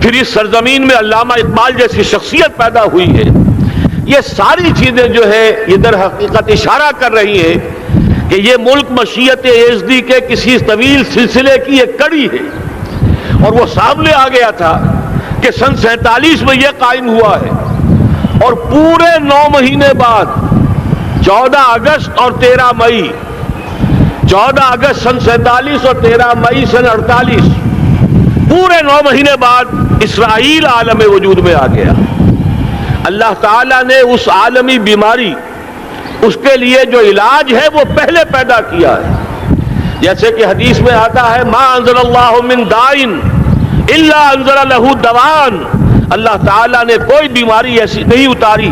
پھر اس سرزمین میں علامہ اقبال جیسی شخصیت پیدا ہوئی ہے. یہ ساری چیزیں جو ہے یہ در حقیقت اشارہ کر رہی ہے کہ یہ ملک مشیت ایزدی کے کسی طویل سلسلے کی ایک کڑی ہے. اور وہ سامنے آ گیا تھا کہ سن 47 میں یہ قائم ہوا ہے اور پورے 9 مہینے بعد 14 اگست اور 13 مئی 14 اگست سن 47 اور 13 مئی سن 48 پورے 9 مہینے بعد اسرائیل عالم وجود میں آ گیا. اللہ تعالیٰ نے اس عالمی بیماری اس کے لیے جو علاج ہے وہ پہلے پیدا کیا ہے. جیسے کہ حدیث میں آتا ہے ما انزل اللہ من دائن الا انزل له دوان. اللہ تعالیٰ نے کوئی بیماری ایسی نہیں اتاری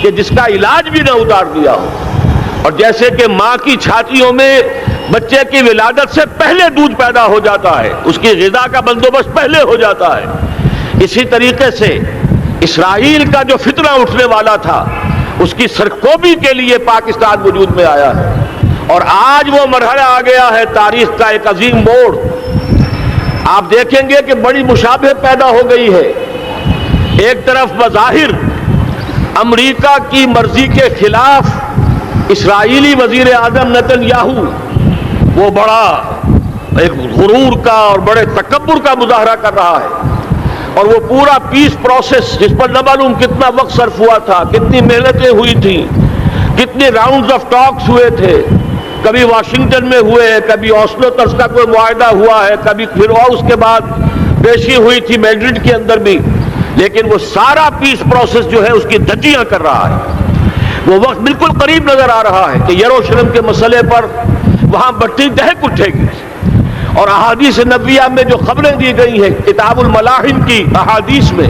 کہ جس کا علاج بھی نہ اتار دیا ہو. اور جیسے کہ ماں کی چھاتیوں میں بچے کی ولادت سے پہلے دودھ پیدا ہو جاتا ہے، اس کی غذا کا بندوبست پہلے ہو جاتا ہے، اسی طریقے سے اسرائیل کا جو فتنہ اٹھنے والا تھا اس کی سرکوبی کے لیے پاکستان وجود میں آیا ہے. اور آج وہ مرحلہ آ گیا ہے تاریخ کا ایک عظیم موڑ. آپ دیکھیں گے کہ بڑی مشابہت پیدا ہو گئی ہے. ایک طرف بظاہر امریکہ کی مرضی کے خلاف اسرائیلی وزیر اعظم نتن یاہو وہ بڑا ایک غرور کا اور بڑے تکبر کا مظاہرہ کر رہا ہے. اور وہ پورا پیس پروسیس جس پر نہ معلوم کتنا وقت صرف ہوا تھا، کتنی محنتیں ہوئی تھیں، کتنے راؤنڈز آف ٹاکس ہوئے تھے، کبھی واشنگٹن میں ہوئے ہیں، کبھی اوسلو طرز کا کوئی معاہدہ ہوا ہے، کبھی پھر اور اس کے بعد پیشی ہوئی تھی میڈرڈ کے اندر بھی. لیکن وہ سارا پیس پروسیس جو ہے اس کی دھجیاں کر رہا ہے. وہ وقت بالکل قریب نظر آ رہا ہے کہ یروشلم کے مسئلے پر وہاں بٹی دہک اٹھے گی. اور احادیث نبویہ میں جو خبریں دی گئی ہیں کتاب الملاحم کی احادیث میں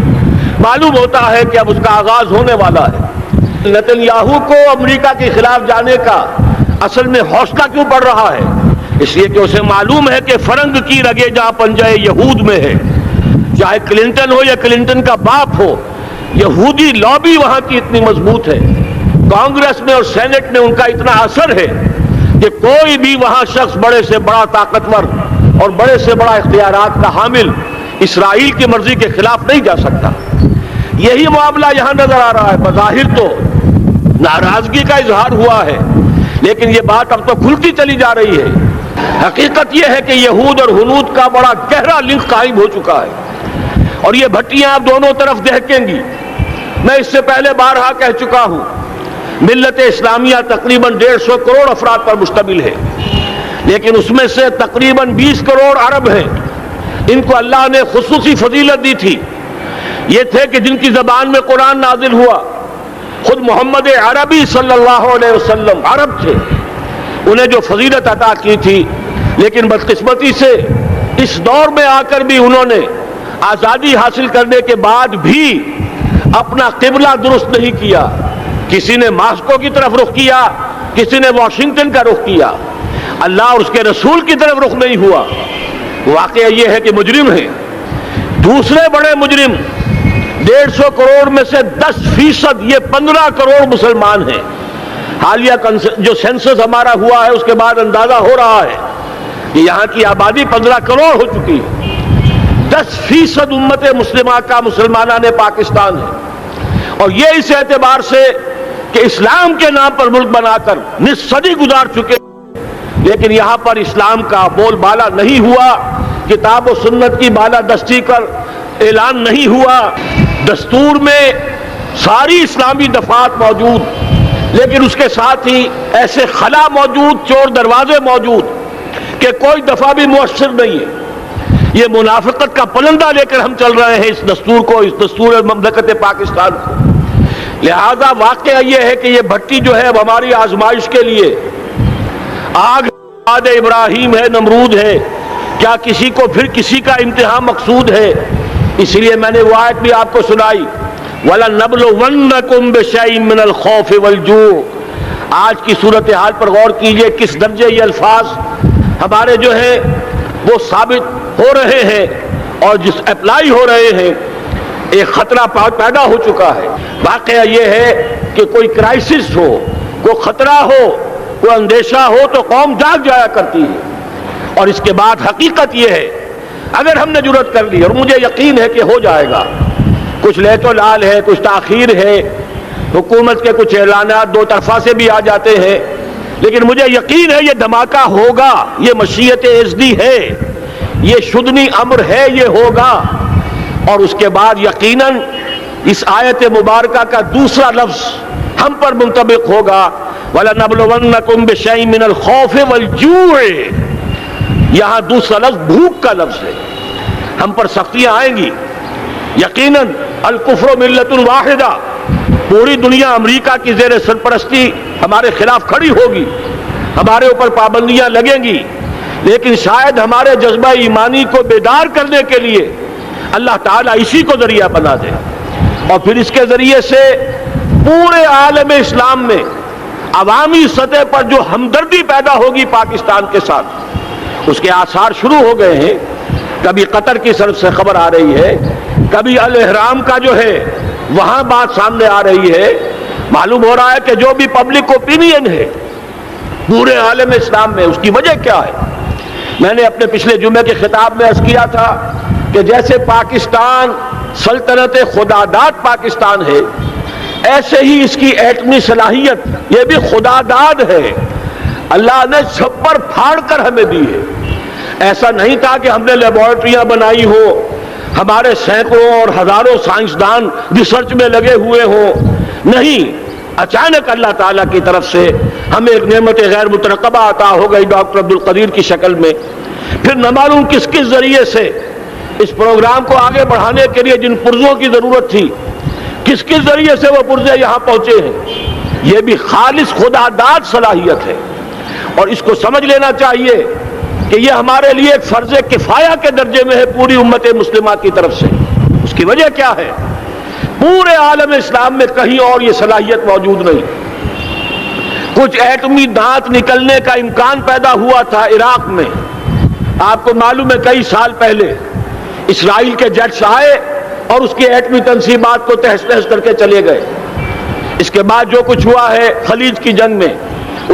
معلوم ہوتا ہے کہ اب اس کا آغاز ہونے والا ہے. نتن یاہو کو امریکہ کے خلاف جانے کا اصل میں حوصلہ کیوں بڑھ رہا ہے؟ اس لیے کہ اسے معلوم ہے کہ فرنگ کی رگیں جہاں پنجہ یہود میں ہے، چاہے کلنٹن ہو یا کلنٹن کا باپ ہو، یہودی لابی وہاں کی اتنی مضبوط ہے، کانگریس میں اور سینٹ میں ان کا اتنا اثر ہے کہ کوئی بھی وہاں شخص بڑے سے بڑا طاقتور اور بڑے سے بڑا اختیارات کا حامل اسرائیل کی مرضی کے خلاف نہیں جا سکتا. یہی معاملہ یہاں نظر آ رہا ہے. بظاہر تو ناراضگی کا اظہار ہوا ہے لیکن یہ بات اب تو کھلتی چلی جا رہی ہے. حقیقت یہ ہے کہ یہود اور ہنود کا بڑا گہرا لنک قائم ہو چکا ہے اور یہ بھٹیاں اب دونوں طرف دہکیں گی. میں اس سے پہلے بارہا کہہ چکا ہوں ملت اسلامیہ تقریباً 150 کروڑ افراد پر مشتمل ہے، لیکن اس میں سے تقریباً 20 کروڑ عرب ہیں. ان کو اللہ نے خصوصی فضیلت دی تھی. یہ تھے کہ جن کی زبان میں قرآن نازل ہوا. خود محمد عربی صلی اللہ علیہ وسلم عرب تھے، انہیں جو فضیلت عطا کی تھی. لیکن بدقسمتی سے اس دور میں آ کر بھی انہوں نے آزادی حاصل کرنے کے بعد بھی اپنا قبلہ درست نہیں کیا. کسی نے ماسکو کی طرف رخ کیا، کسی نے واشنگٹن کا رخ کیا، اللہ اور اس کے رسول کی طرف رخ نہیں ہوا. واقعہ یہ ہے کہ مجرم ہیں. دوسرے بڑے مجرم 150 کروڑ میں سے 10% یہ 15 کروڑ مسلمان ہیں. حالیہ جو سینسس ہمارا ہوا ہے اس کے بعد اندازہ ہو رہا ہے کہ یہاں کی آبادی 15 کروڑ ہو چکی ہے. 10% امت مسلمہ کا مسلمانہ نے پاکستان ہے. اور یہ اس اعتبار سے کہ اسلام کے نام پر ملک بنا کر نصف صدی گزار چکے، لیکن یہاں پر اسلام کا بول بالا نہیں ہوا، کتاب و سنت کی بالا دستی کر اعلان نہیں ہوا. دستور میں ساری اسلامی دفعات موجود، لیکن اس کے ساتھ ہی ایسے خلا موجود، چور دروازے موجود کہ کوئی دفعہ بھی مؤثر نہیں ہے. یہ منافقت کا پلندہ لے کر ہم چل رہے ہیں اس دستور کو، اس دستور مملکت پاکستان کو. لہذا واقعہ یہ ہے کہ یہ بھٹی جو ہے اب ہماری آزمائش کے لیے آگ بعد ابراہیم ہے، نمرود ہے. کیا کسی کو پھر کسی کا امتحان مقصود ہے؟ اس لیے میں نے وہ آیت بھی آپ کو سنائی وَلَنَبْلُوَنَّكُمْ بِشَيْءٍ مِّنَ الْخَوْفِ وَالْجُوعِ. آج کی صورتحال پر غور کیجئے کس درجے یہ الفاظ ہمارے جو ہیں وہ ثابت ہو رہے ہیں اور جس اپلائی ہو رہے ہیں. ایک خطرہ پیدا ہو چکا ہے. واقعہ یہ ہے کہ کوئی کرائسس ہو، کوئی خطرہ ہو، کوئی اندیشہ ہو تو قوم جاگ جایا کرتی ہے. اور اس کے بعد حقیقت یہ ہے اگر ہم نے جرأت کر لی، اور مجھے یقین ہے کہ ہو جائے گا، کچھ لیت و لال ہے، کچھ تاخیر ہے، حکومت کے کچھ اعلانات دو طرفہ سے بھی آ جاتے ہیں، لیکن مجھے یقین ہے یہ دھماکہ ہوگا، یہ مشیت اعزدی ہے، یہ شدنی امر ہے، یہ ہوگا۔ اور اس کے بعد یقیناً اس آیت مبارکہ کا دوسرا لفظ ہم پر منطبق ہوگا، وَلَنَبْلُوَنَّكُمْ بِشَيْءٍ مِّنَ الْخَوْفِ وَالْجُوعِ۔ یہاں دوسرا لفظ بھوک کا لفظ ہے، ہم پر سختیاں آئیں گی یقیناً۔ الکفر ملت واحدہ، پوری دنیا امریکہ کی زیر سرپرستی ہمارے خلاف کھڑی ہوگی، ہمارے اوپر پابندیاں لگیں گی، لیکن شاید ہمارے جذبہ ایمانی کو بیدار کرنے کے لیے اللہ تعالیٰ اسی کو ذریعہ بنا دے، اور پھر اس کے ذریعے سے پورے عالم اسلام میں عوامی سطح پر جو ہمدردی پیدا ہوگی پاکستان کے ساتھ، اس کے آثار شروع ہو گئے ہیں۔ کبھی قطر کی طرف سے خبر آ رہی ہے، کبھی الاحرام کا جو ہے وہاں بات سامنے آ رہی ہے۔ معلوم ہو رہا ہے کہ جو بھی پبلک اوپینین ہے پورے عالم اسلام میں، اس کی وجہ کیا ہے؟ میں نے اپنے پچھلے جمعے کے خطاب میں عرض کیا تھا کہ جیسے پاکستان سلطنت خداداد پاکستان ہے، ایسے ہی اس کی ایٹمی صلاحیت یہ بھی خداداد ہے، اللہ نے چھپر پھاڑ کر ہمیں دی ہے۔ ایسا نہیں تھا کہ ہم نے لیبارٹریاں بنائی ہو، ہمارے سینکڑوں اور ہزاروں سائنسدان ریسرچ میں لگے ہوئے ہوں، نہیں، اچانک اللہ تعالیٰ کی طرف سے ہمیں ایک نعمت غیر مترقبہ عطا ہو گئی ڈاکٹر عبدالقدیر کی شکل میں۔ پھر نہ معلوم کس کس ذریعے سے اس پروگرام کو آگے بڑھانے کے لیے جن پرزوں کی ضرورت تھی، کس کس ذریعے سے وہ پرزے یہاں پہنچے ہیں۔ یہ بھی خالص خداداد صلاحیت ہے، اور اس کو سمجھ لینا چاہیے کہ یہ ہمارے لیے ایک فرض کفایہ کے درجے میں ہے پوری امت مسلمہ کی طرف سے۔ اس کی وجہ کیا ہے؟ پورے عالم اسلام میں کہیں اور یہ صلاحیت موجود نہیں۔ کچھ ایٹمی دانت نکلنے کا امکان پیدا ہوا تھا عراق میں، آپ کو معلوم ہے کئی سال پہلے اسرائیل کے جیٹس آئے اور اس کی ایٹمی تنصیبات کو تہس نہس کر کے چلے گئے۔ اس کے بعد جو کچھ ہوا ہے خلیج کی جنگ میں،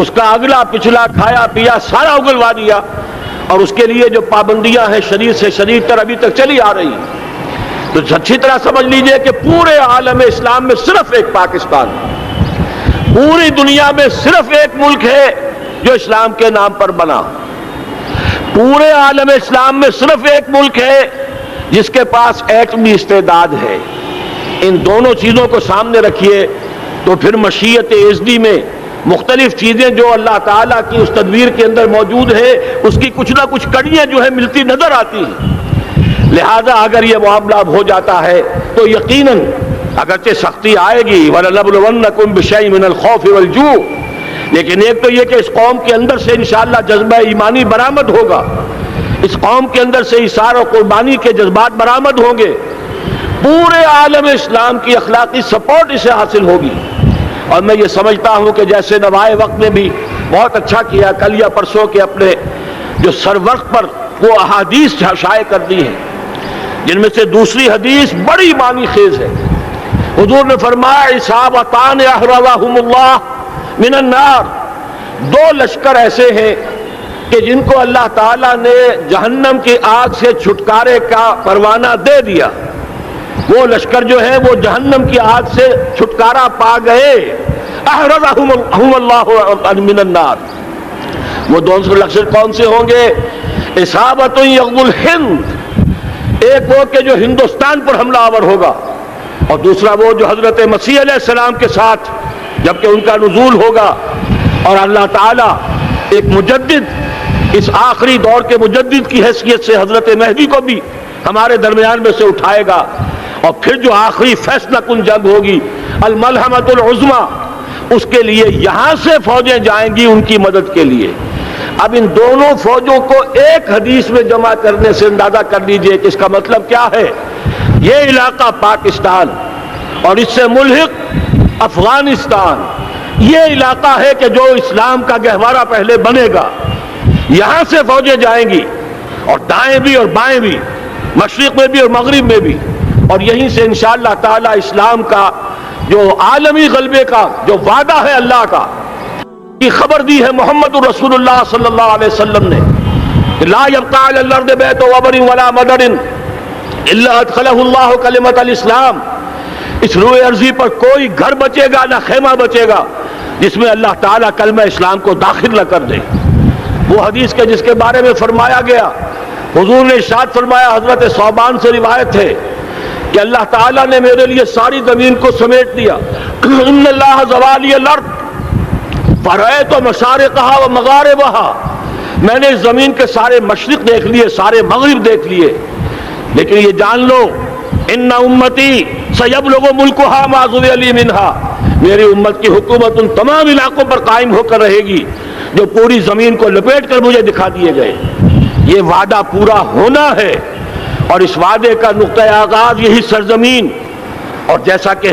اس کا اگلا پچھلا کھایا پیا سارا اگلوا دیا، اور اس کے لیے جو پابندیاں ہیں شدید سے شدید تر ابھی تک چلی آ رہی ہیں۔ تو اچھی طرح سمجھ لیجئے کہ پورے عالم اسلام میں صرف ایک پاکستان ہے، پوری دنیا میں صرف ایک ملک ہے جو اسلام کے نام پر بنا، پورے عالم اسلام میں صرف ایک ملک ہے جس کے پاس ایٹمی استعداد ہے۔ ان دونوں چیزوں کو سامنے رکھیے تو پھر مشیت اعزدی میں مختلف چیزیں جو اللہ تعالیٰ کی اس تدبیر کے اندر موجود ہے، اس کی کچھ نہ کچھ کڑیاں جو ہے ملتی نظر آتی ہیں۔ لہذا اگر یہ معاملہ ہو جاتا ہے تو یقیناً اگرچہ سختی آئے گی، وَلَنَبْلُوَنَّكُمْ بِشَيْءٍ مِّنَ الْخَوْفِ وَالْجُوعِ، لیکن ایک تو یہ کہ اس قوم کے اندر سے انشاءاللہ جذبہ ایمانی برآمد ہوگا، اس قوم کے اندر سے ایثار و قربانی کے جذبات برآمد ہوں گے، پورے عالم اسلام کی اخلاقی سپورٹ اسے حاصل ہوگی۔ اور میں یہ سمجھتا ہوں کہ جیسے نوائے وقت نے بھی بہت اچھا کیا، کل یا پرسوں کے اپنے جو سر وقت پر وہ احادیث شائع کر دی ہیں، جن میں سے دوسری حدیث بڑی معنی خیز ہے۔ حضور نے فرمایا اصابتان احرزہم اللہ من النار، دو لشکر ایسے ہیں کہ جن کو اللہ تعالیٰ نے جہنم کی آگ سے چھٹکارے کا پروانہ دے دیا، وہ لشکر جو ہے وہ جہنم کی آگ سے چھٹکارا پا گئے، احرزہم اللہ من النار۔ وہ دونوں لشکر کون سے ہوں گے؟ اصابت یغزو الہند، ایک وہ کہ جو ہندوستان پر حملہ آور ہوگا، اور دوسرا وہ جو حضرت مسیح علیہ السلام کے ساتھ جبکہ ان کا نزول ہوگا، اور اللہ تعالیٰ ایک مجدد، اس آخری دور کے مجدد کی حیثیت سے حضرت مہدی کو بھی ہمارے درمیان میں سے اٹھائے گا، اور پھر جو آخری فیصلہ کن جنگ ہوگی الملحمۃ العظمیٰ، اس کے لیے یہاں سے فوجیں جائیں گی ان کی مدد کے لیے۔ اب ان دونوں فوجوں کو ایک حدیث میں جمع کرنے سے اندازہ کر لیجئے کہ اس کا مطلب کیا ہے۔ یہ علاقہ پاکستان اور اس سے ملحق افغانستان، یہ علاقہ ہے کہ جو اسلام کا گہوارہ پہلے بنے گا، یہاں سے فوجیں جائیں گی، اور دائیں بھی اور بائیں بھی، مشرق میں بھی اور مغرب میں بھی، اور یہیں سے انشاءاللہ تعالی اسلام کا جو عالمی غلبے کا جو وعدہ ہے اللہ کا، کی خبر دی ہے محمد رسول اللہ صلی اللہ علیہ وسلم نے لا يبقى على الارض بیت وبر ولا مدر الا ادخلہ اللہ کلمۃ الاسلام، اس روئے ارضی پر کوئی گھر بچے گا نہ خیمہ بچے گا جس میں اللہ تعالیٰ کلمہ اسلام کو داخل نہ کر دے۔ وہ حدیث کے جس کے بارے میں فرمایا گیا، حضور نے ارشاد فرمایا، حضرت ثوبان سے روایت ہے کہ اللہ تعالیٰ نے میرے لیے ساری زمین کو سمیٹ دیا۔ ان اللہ زوالی الارض فرأیت مشارقہا و مغاربہا، میں نے اس زمین کے سارے مشرق دیکھ لیے، سارے مغرب دیکھ لیے، لیکن یہ جان لو ان امتی سیبلغ ملکہا ما ظوی لی منہا، میری امت کی حکومت ان تمام علاقوں پر قائم ہو کر رہے گی جو پوری زمین کو لپیٹ کر مجھے دکھا دیے گئے۔ یہ وعدہ پورا ہونا ہے، اور اس وعدے کا نقطۂ آغاز یہی سرزمین، اور جیسا کہ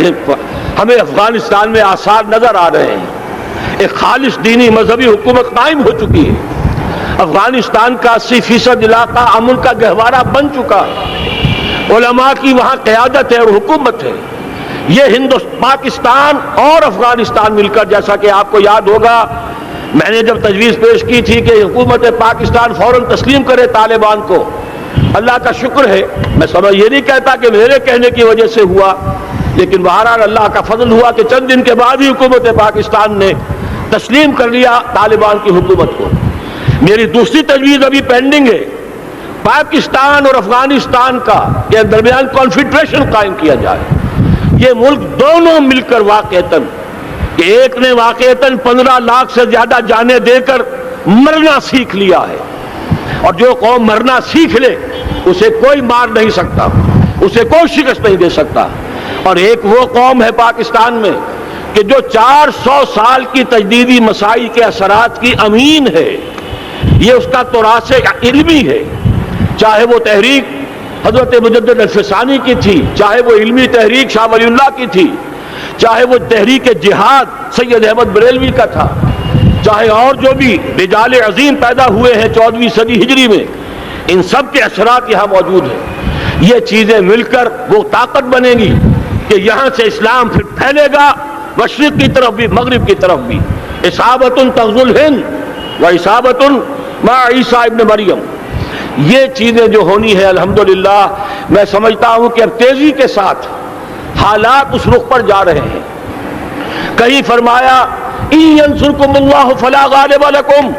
ہمیں افغانستان میں آثار نظر آ رہے ہیں، ایک خالص دینی مذہبی حکومت قائم ہو چکی ہے۔ افغانستان کا 80% علاقہ امن کا گہوارہ بن چکا ہے، علماء کی وہاں قیادت ہے اور حکومت ہے۔ یہ پاکستان اور افغانستان مل کر، جیسا کہ آپ کو یاد ہوگا میں نے جب تجویز پیش کی تھی کہ حکومت پاکستان فوراً تسلیم کرے طالبان کو، اللہ کا شکر ہے، میں یہ نہیں کہتا کہ میرے کہنے کی وجہ سے ہوا، لیکن بہرحال اللہ کا فضل ہوا کہ چند دن کے بعد ہی حکومت پاکستان نے تسلیم کر لیا طالبان کی حکومت کو۔ میری دوسری تجویز ابھی پینڈنگ ہے، پاکستان اور افغانستان کا کے درمیان کانفیڈریشن قائم کیا جائے۔ یہ ملک دونوں مل کر واقعتاً، کہ ایک نے واقعتاً 15 لاکھ سے زیادہ جانیں دے کر مرنا سیکھ لیا ہے، اور جو قوم مرنا سیکھ لے اسے کوئی مار نہیں سکتا، اسے کوئی شکست نہیں دے سکتا، اور ایک وہ قوم ہے پاکستان میں کہ جو 400 سال کی تجدیدی مسائی کے اثرات کی امین ہے، یہ اس کا تراث علمی ہے، چاہے وہ تحریک حضرت مجدد الفسانی کی تھی، چاہے وہ علمی تحریک شاہ ولی اللہ کی تھی، چاہے وہ تحریک جہاد سید احمد بریلوی کا تھا، چاہے اور جو بھی رجال عظیم پیدا ہوئے ہیں 14ویں صدی ہجری میں، ان سب کے اثرات یہاں موجود ہیں۔ یہ چیزیں مل کر وہ طاقت بنے گی کہ یہاں سے اسلام پھر پھیلے گا، مشرق کی طرف بھی مغرب کی طرف بھی۔ اصابۃ تغزو الہند و اصابۃ مع عیسیٰ ابن مریم، یہ چیزیں جو ہونی ہے الحمدللہ میں سمجھتا ہوں کہ اب تیزی کے ساتھ حالات اس رخ پر جا رہے ہیں۔ کہیں فرمایا ان ینصرکم اللہ فلا غالب لکم،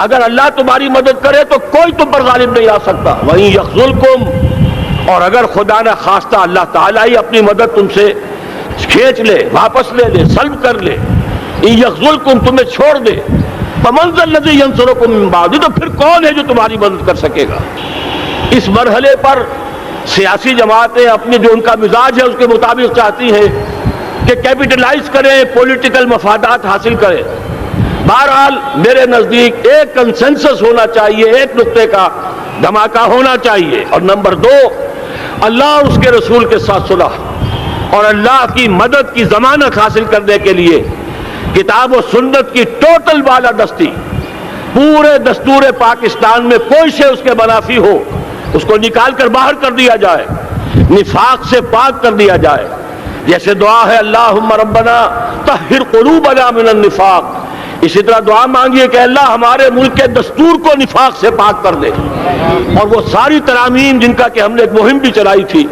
اگر اللہ تمہاری مدد کرے تو کوئی تم پر غالب نہیں آ سکتا، وہیں یخذلکم، اور اگر خدا نہ خواستہ اللہ تعالیٰ ہی اپنی مدد تم سے کھینچ لے، واپس لے لے، سلب کر لے، ان یخذلکم، تمہیں چھوڑ دے، فمن ذا الذی ینصرکم من بعد، تو پھر کون ہے جو تمہاری مدد کر سکے گا۔ اس مرحلے پر سیاسی جماعتیں اپنی جو ان کا مزاج ہے اس کے مطابق چاہتی ہیں کہ کیپٹلائز کریں، پولیٹیکل مفادات حاصل کریں۔ بہرحال میرے نزدیک ایک کنسنسس ہونا چاہیے، ایک نقطے کا دھماکہ ہونا چاہیے، اور نمبر 2 اللہ اور اس کے رسول کے ساتھ صلح اور اللہ کی مدد کی ضمانت حاصل کرنے کے لیے کتاب و سنت کی ٹوٹل بالادستی، پورے دستور پاکستان میں کوئی شے اس کے منافی ہو اس کو نکال کر باہر کر دیا جائے، نفاق سے پاک کر دیا جائے۔ جیسے دعا ہے اللہم ربنا طہر قلوبنا من النفاق، اسی طرح دعا مانگیے کہ اللہ ہمارے ملک کے دستور کو نفاق سے پاک کر دے، اور وہ ساری ترامیم جن کا کہ ہم نے ایک مہم بھی چلائی تھی،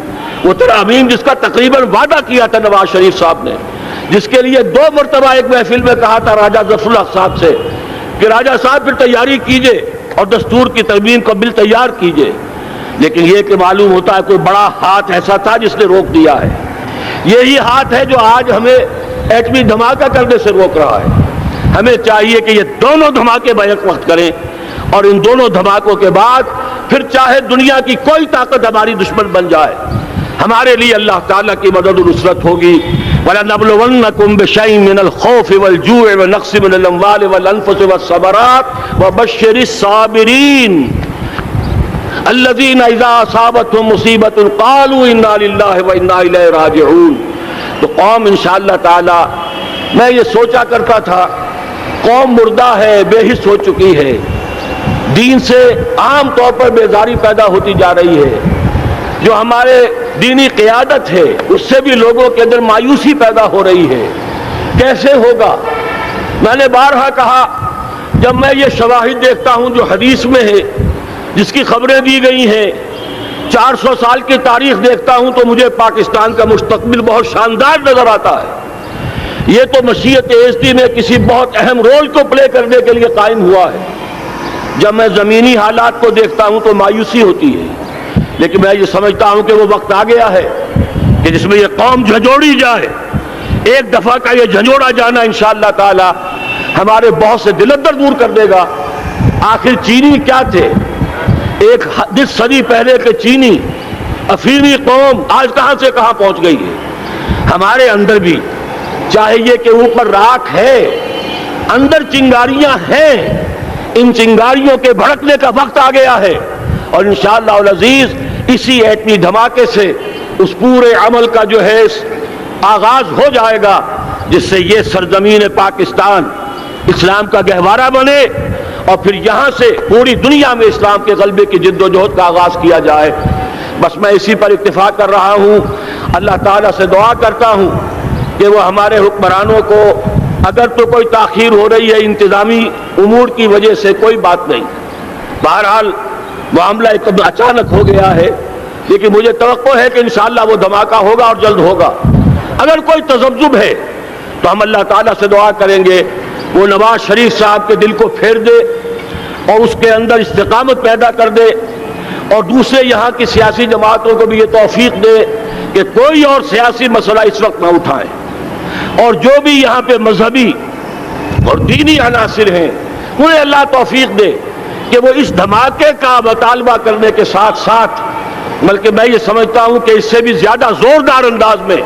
وہ ترامیم جس کا تقریباً وعدہ کیا تھا نواز شریف صاحب نے، جس کے لیے 2 مرتبہ ایک محفل میں کہا تھا راجہ ظفر اللہ صاحب سے کہ راجہ صاحب پھر تیاری کیجئے اور دستور کی ترمیم کا بل تیار کیجئے، لیکن یہ کہ معلوم ہوتا ہے کوئی بڑا ہاتھ ایسا تھا جس نے روک دیا ہے۔ یہی ہاتھ ہے جو آج ہمیں ایٹمی دھماکہ کرنے سے روک رہا ہے۔ ہمیں چاہیے کہ یہ دونوں دھماکے بیک وقت کریں، اور ان دونوں دھماکوں کے بعد پھر چاہے دنیا کی کوئی طاقت ہماری دشمن بن جائے، ہمارے لیے اللہ تعالیٰ کی مدد و نصرت ہوگی۔ وَلَنَبْلُوَنَّكُمْ بِشَيْءٍ مِّنَ الْخَوْفِ وَالْجُوعِ وَنَقْصٍ مِّنَ الْأَمْوَالِ وَالْأَنفُسِ وَالثَّمَرَاتِ وَبَشِّرِ الصَّابِرِينَ الَّذِينَ إِذَا أَصَابَتْهُم مُّصِيبَةٌ قَالُوا إِنَّا لِلَّهِ وَإِنَّا إِلَيْهِ رَاجِعُونَ۔ تو قوم انشاءاللہ تعالی، میں یہ سوچا کرتا تھا قوم مردہ ہے، بے حس ہو چکی ہے، دین سے عام طور پر بیزاری پیدا ہوتی جا رہی ہے، جو ہمارے دینی قیادت ہے اس سے بھی لوگوں کے اندر مایوسی پیدا ہو رہی ہے، کیسے ہوگا؟ میں نے بارہا کہا جب میں یہ شواہد دیکھتا ہوں جو حدیث میں ہے، جس کی خبریں دی گئی ہیں، 400 سال کی تاریخ دیکھتا ہوں، تو مجھے پاکستان کا مستقبل بہت شاندار نظر آتا ہے۔ یہ تو مشیت ایزدی میں کسی بہت اہم رول کو پلے کرنے کے لیے قائم ہوا ہے۔ جب میں زمینی حالات کو دیکھتا ہوں تو مایوسی ہوتی ہے، لیکن میں یہ سمجھتا ہوں کہ وہ وقت آ گیا ہے کہ جس میں یہ قوم جھنجھوڑی جائے۔ ایک دفعہ کا یہ جھنجھوڑا جانا انشاءاللہ تعالی ہمارے بہت سے دل اندر دور کر دے گا۔ آخر چینی کیا تھے؟ ایک 10 صدی پہلے کے چینی افریقی قوم آج کہاں سے کہاں پہنچ گئی ہے۔ ہمارے اندر بھی چاہے یہ کہ اوپر راکھ ہے، اندر چنگاریاں ہیں، ان چنگاریوں کے بھڑکنے کا وقت آ گیا ہے، اور انشاءاللہ العزیز اسی ایٹمی دھماکے سے اس پورے عمل کا جو ہے آغاز ہو جائے گا، جس سے یہ سرزمین پاکستان اسلام کا گہوارہ بنے، اور پھر یہاں سے پوری دنیا میں اسلام کے غلبے کی جد و جہد کا آغاز کیا جائے۔ بس میں اسی پر اتفاق کر رہا ہوں۔ اللہ تعالیٰ سے دعا کرتا ہوں کہ وہ ہمارے حکمرانوں کو، اگر تو کوئی تاخیر ہو رہی ہے انتظامی امور کی وجہ سے، کوئی بات نہیں، بہرحال معاملہ ایک اچانک ہو گیا ہے، لیکن مجھے توقع ہے کہ انشاءاللہ وہ دھماکہ ہوگا اور جلد ہوگا۔ اگر کوئی تذبذب ہے تو ہم اللہ تعالیٰ سے دعا کریں گے وہ نواز شریف صاحب کے دل کو پھیر دے اور اس کے اندر استقامت پیدا کر دے، اور دوسرے یہاں کی سیاسی جماعتوں کو بھی یہ توفیق دے کہ کوئی اور سیاسی مسئلہ اس وقت نہ اٹھائیں، اور جو بھی یہاں پہ مذہبی اور دینی عناصر ہیں انہیں اللہ توفیق دے کہ وہ اس دھماکے کا مطالبہ کرنے کے ساتھ ساتھ، بلکہ میں یہ سمجھتا ہوں کہ اس سے بھی زیادہ زوردار انداز میں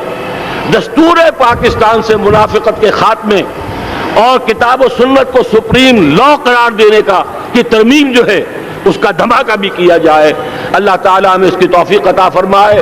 دستور پاکستان سے منافقت کے خاتمے اور کتاب و سنت کو سپریم لا قرار دینے کی ترمیم جو ہے اس کا دھماکہ بھی کیا جائے۔ اللہ تعالیٰ ہمیں اس کی توفیق عطا فرمائے۔